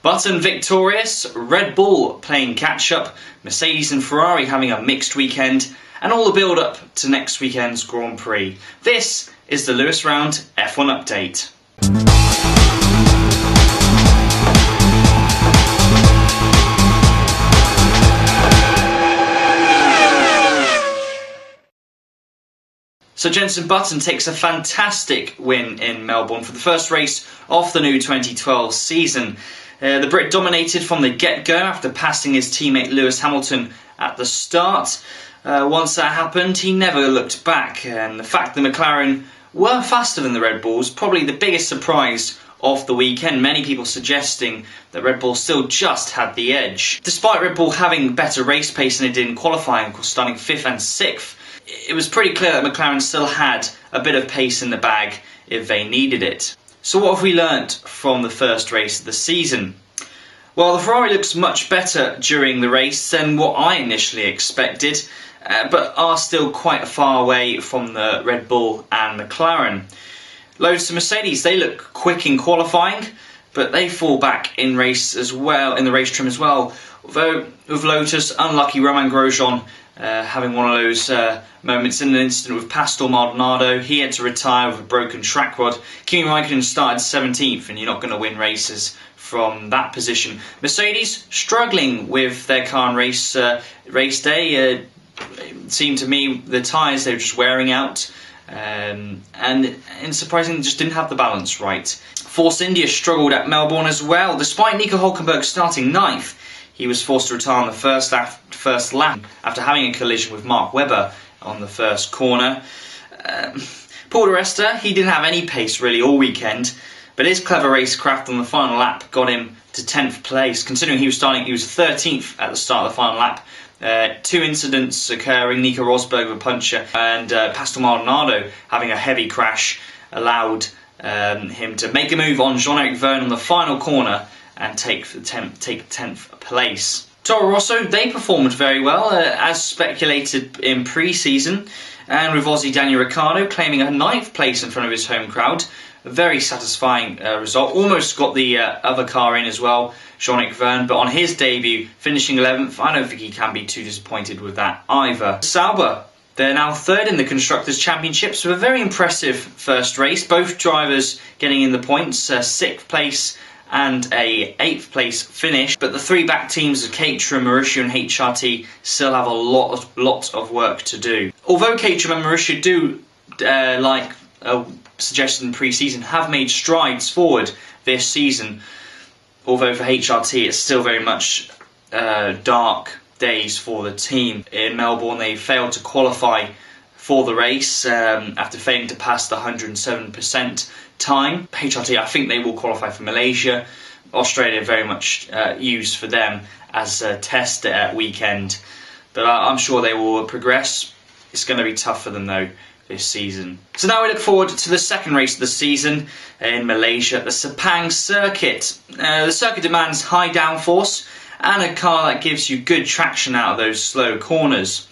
Button victorious, Red Bull playing catch-up, Mercedes and Ferrari having a mixed weekend, and all the build-up to next weekend's Grand Prix. This is the Lewis Round F1 Update. So Jenson Button takes a fantastic win in Melbourne for the first race of the new 2012 season. The Brit dominated from the get-go after passing his teammate Lewis Hamilton at the start. Once that happened, he never looked back, and the fact that McLaren were faster than the Red Bulls, probably the biggest surprise of the weekend, many people suggesting that Red Bull still just had the edge. Despite Red Bull having better race pace than it did in qualifying, starting 5th and 6th, it was pretty clear that McLaren still had a bit of pace in the bag if they needed it. So what have we learnt from the first race of the season? Well, the Ferrari looks much better during the race than what I initially expected, but are still quite far away from the Red Bull and McLaren. Lotus and Mercedes, they look quick in qualifying, but they fall back in race as well, in the race trim as well. Although with Lotus, unlucky Romain Grosjean having one of those moments in an incident with Pastor Maldonado. He had to retire with a broken track rod. Kimi Raikkonen started 17th, and you're not going to win races from that position. Mercedes struggling with their car on race day. It seemed to me the tyres, they were just wearing out, and surprisingly just didn't have the balance right. Force India struggled at Melbourne as well. Despite Nico Hülkenberg starting 9th, he was forced to retire on the first lap after having a collision with Mark Webber on the first corner. Paul di Resta, he didn't have any pace really all weekend, but his clever racecraft on the final lap got him to 10th place. Considering he was 13th at the start of the final lap. 2 incidents occurring, Nico Rosberg with a puncture and Pastor Maldonado having a heavy crash allowed him to make a move on Jean-Eric Vergne on the final corner and take 10th place. Toro Rosso, they performed very well, as speculated in pre-season, and with Aussie Daniel Ricciardo claiming a 9th place in front of his home crowd. A very satisfying result. Almost got the other car in as well, Jean-Eric Vergne, but on his debut, finishing 11th, I don't think he can be too disappointed with that either. Sauber, they're now 3rd in the Constructors' Championships with a very impressive first race. Both drivers getting in the points, 6th place and a 8th place finish, but the 3 back teams of Caterham, Marussia and HRT still have a lot of work to do. Although Caterham and Marussia do, like suggested in pre-season, have made strides forward this season, although for HRT it's still very much dark days for the team. In Melbourne they failed to qualify for the race after failing to pass the 107% time. HRT, I think they will qualify for Malaysia. Australia very much used for them as a test weekend, but I'm sure they will progress. It's going to be tough for them though this season. So now we look forward to the second race of the season in Malaysia, the Sepang circuit. The circuit demands high downforce and a car that gives you good traction out of those slow corners.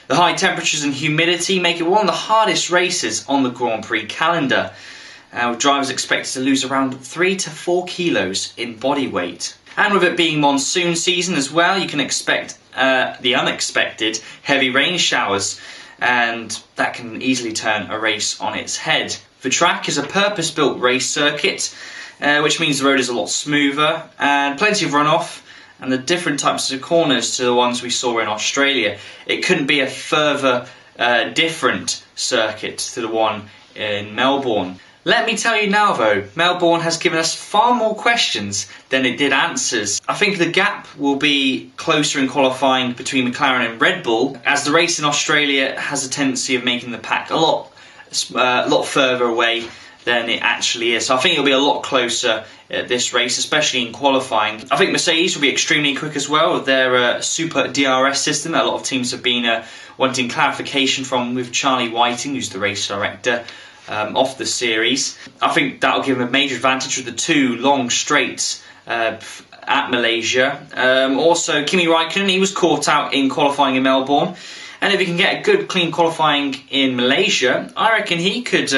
The high temperatures and humidity make it one of the hardest races on the Grand Prix calendar, with drivers expected to lose around 3 to 4 kilos in body weight. And with it being monsoon season as well, you can expect the unexpected heavy rain showers, and that can easily turn a race on its head. The track is a purpose-built race circuit, which means the road is a lot smoother and plenty of runoff, and the different types of corners to the ones we saw in Australia. It couldn't be a further different circuit to the one in Melbourne. Let me tell you now though, Melbourne has given us far more questions than it did answers. I think the gap will be closer in qualifying between McLaren and Red Bull, as the race in Australia has a tendency of making the pack a lot further away than it actually is. So I think it'll be a lot closer at this race, especially in qualifying. I think Mercedes will be extremely quick as well with their super DRS system that a lot of teams have been wanting clarification from, with Charlie Whiting, who's the race director of the series. I think that'll give him a major advantage with the 2 long straights at Malaysia. Also, Kimi Raikkonen, he was caught out in qualifying in Melbourne, and if he can get a good clean qualifying in Malaysia, I reckon he could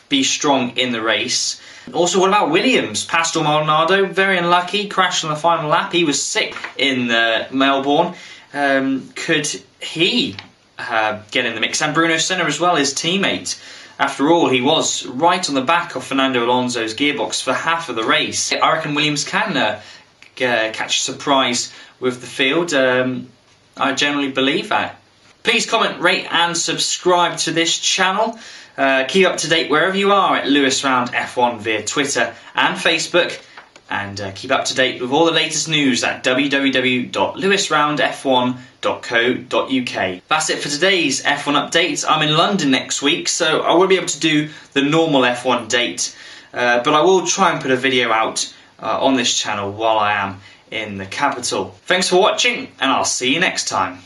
be strong in the race. Also, what about Williams? Pastor Maldonado, very unlucky, crashed on the final lap. He was sick in Melbourne. Could he get in the mix? And Bruno Senna as well, his teammate. After all, he was right on the back of Fernando Alonso's gearbox for half of the race. I reckon Williams can catch a surprise with the field. I generally believe that. Please comment, rate and subscribe to this channel. Keep up to date wherever you are at Lewis Round F1 via Twitter and Facebook. And keep up to date with all the latest news at www.lewisroundf1.co.uk. That's it for today's F1 update. I'm in London next week, so I won't be able to do the normal F1 date, but I will try and put a video out on this channel while I am in the capital. Thanks for watching, and I'll see you next time.